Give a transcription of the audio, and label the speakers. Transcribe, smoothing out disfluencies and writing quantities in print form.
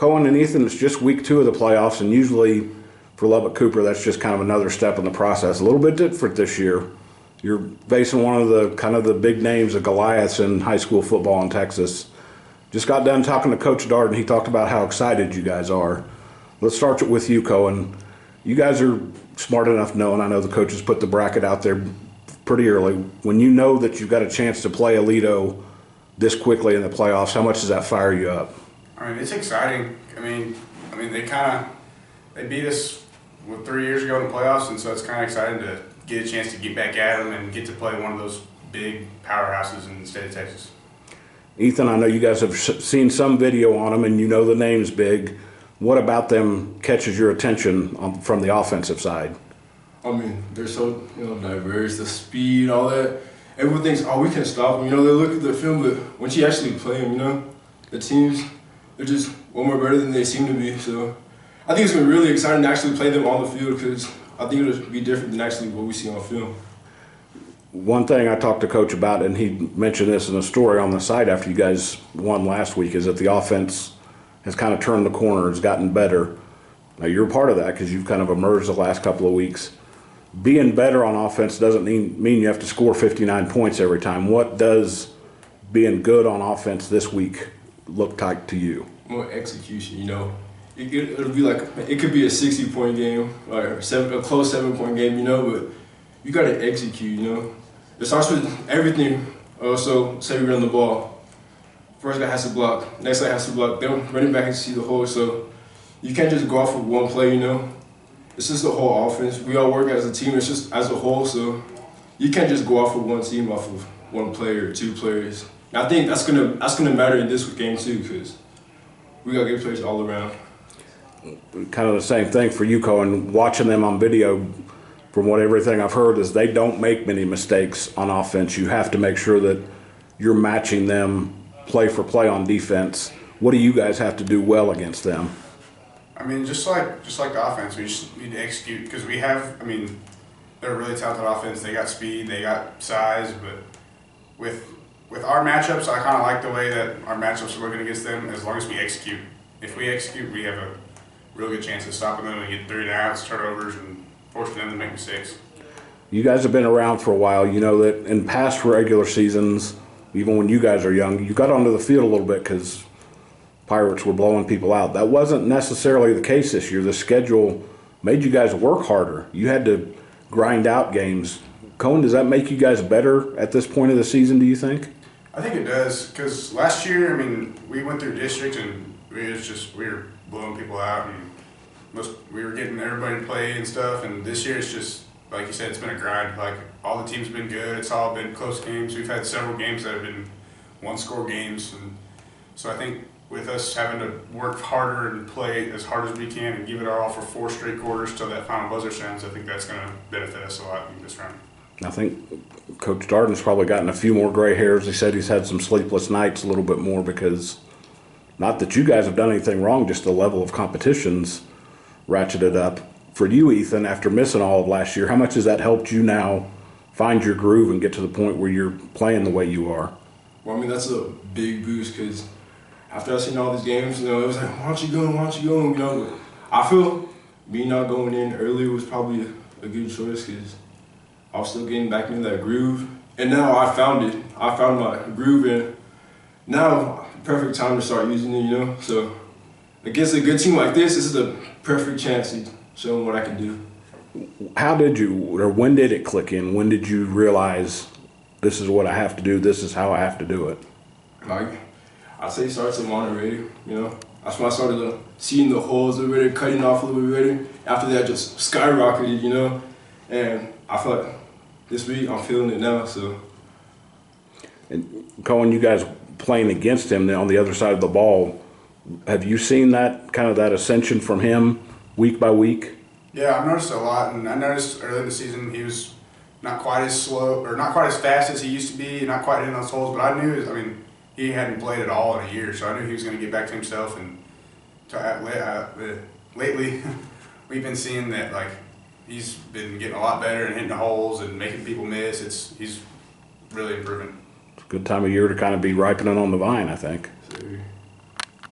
Speaker 1: Cohen and Ethan, it's just week 2 of the playoffs, and usually for Lubbock Cooper, that's just kind of another step in the process. A little bit different this year. You're facing one of the big names of Goliaths in high school football in Texas. Just got done talking to Coach Darden. He talked about how excited you guys are. Let's start with you, Cohen. You guys are smart enough knowing, I know the coaches put the bracket out there pretty early. When you know that you've got a chance to play Aledo this quickly in the playoffs, how much does that fire you up?
Speaker 2: I mean, it's exciting. I mean, they beat us 3 years ago in the playoffs, and so it's kind of exciting to get a chance to get back at them and get to play one of those big powerhouses in the state of Texas.
Speaker 1: Ethan, I know you guys have seen some video on them, and you know the name's big. What about them catches your attention from the offensive side?
Speaker 3: I mean, they're so diverse, the speed, all that. Everyone thinks, oh, we can stop them. They look at the film, but once you actually play them, the teams, they're just one more better than they seem to be. So I think it's been really exciting to actually play them on the field because I think it'll be different than actually what we see on film.
Speaker 1: One thing I talked to Coach about, and he mentioned this in a story on the site after you guys won last week, is that the offense has kind of turned the corner, has gotten better. Now, you're a part of that because you've kind of emerged the last couple of weeks. Being better on offense doesn't mean you have to score 59 points every time. What does being good on offense this week look like to you?
Speaker 3: More execution, It'll be like, it could be a 60-point game, or a close 7-point game, but you got to execute, It starts with everything. So, say we run the ball. First guy has to block, next guy has to block, then running back can see the hole. So you can't just go off of one play, It's just the whole offense. We all work as a team, it's just as a whole, so you can't just go off of one team, off of one player or two players. And I think that's gonna matter in this game too, because we got good players all around.
Speaker 1: Kind of the same thing for you, Cohen. Watching them on video, from everything I've heard, is they don't make many mistakes on offense. You have to make sure that you're matching them play for play on defense. What do you guys have to do well against them?
Speaker 2: I mean, just like the offense, we just need to execute because they're a really talented offense. They got speed, they got size, but with our matchups, I kind of like the way that our matchups are looking against them. As long as we execute, if we execute, we have a real good chance of stopping them and get 3 and outs, turnovers, and forcing them to make mistakes.
Speaker 1: You guys have been around for a while. You know that in past regular seasons, even when you guys are young, you got onto the field a little bit because Pirates were blowing people out. That wasn't necessarily the case this year. The schedule made you guys work harder. You had to grind out games. Cohen, does that make you guys better at this point of the season, do you think?
Speaker 2: I think it does because last year, we went through districts and we were blowing people out and we were getting everybody to play and stuff. And this year, it's just, like you said, it's been a grind. Like, all the teams have been good. It's all been close games. We've had several games that have been one-score games. And so I think with us having to work harder and play as hard as we can and give it our all for 4 straight quarters till that final buzzer sounds, I think that's going to benefit us a lot in this round.
Speaker 1: I think Coach Darden's probably gotten a few more gray hairs. He said he's had some sleepless nights a little bit more because, not that you guys have done anything wrong, just the level of competition's ratcheted up. For you, Ethan, after missing all of last year, how much has that helped you now find your groove and get to the point where you're playing the way you are?
Speaker 3: Well, that's a big boost because after I seen all these games, it was like, why don't you go? But I feel me not going in early was probably a good choice because I was still getting back into that groove. And now I found it. I found my groove, and now perfect time to start using it, So against a good team like this is the perfect chance to show them what I can do.
Speaker 1: How did you, or when did it click in? When did you realize this is what I have to do, this is how I have to do it?
Speaker 3: I'd say it starts at Monterey, That's when I started seeing the holes a little bit, cutting off a little bit better. After that, just skyrocketed, And I feel like this week I'm feeling it now, so.
Speaker 1: And Cohen, you guys playing against him on the other side of the ball, have you seen that kind of that ascension from him week by week?
Speaker 2: Yeah, I've noticed a lot, and I noticed early in the season he was not quite as slow or not quite as fast as he used to be, not quite hitting those holes. But I knew, he hadn't played at all in a year, so I knew he was going to get back to himself. And lately, we've been seeing that he's been getting a lot better and hitting the holes and making people miss. He's really improving.
Speaker 1: It's a good time of year to kind of be ripening on the vine, I think.
Speaker 3: Sure.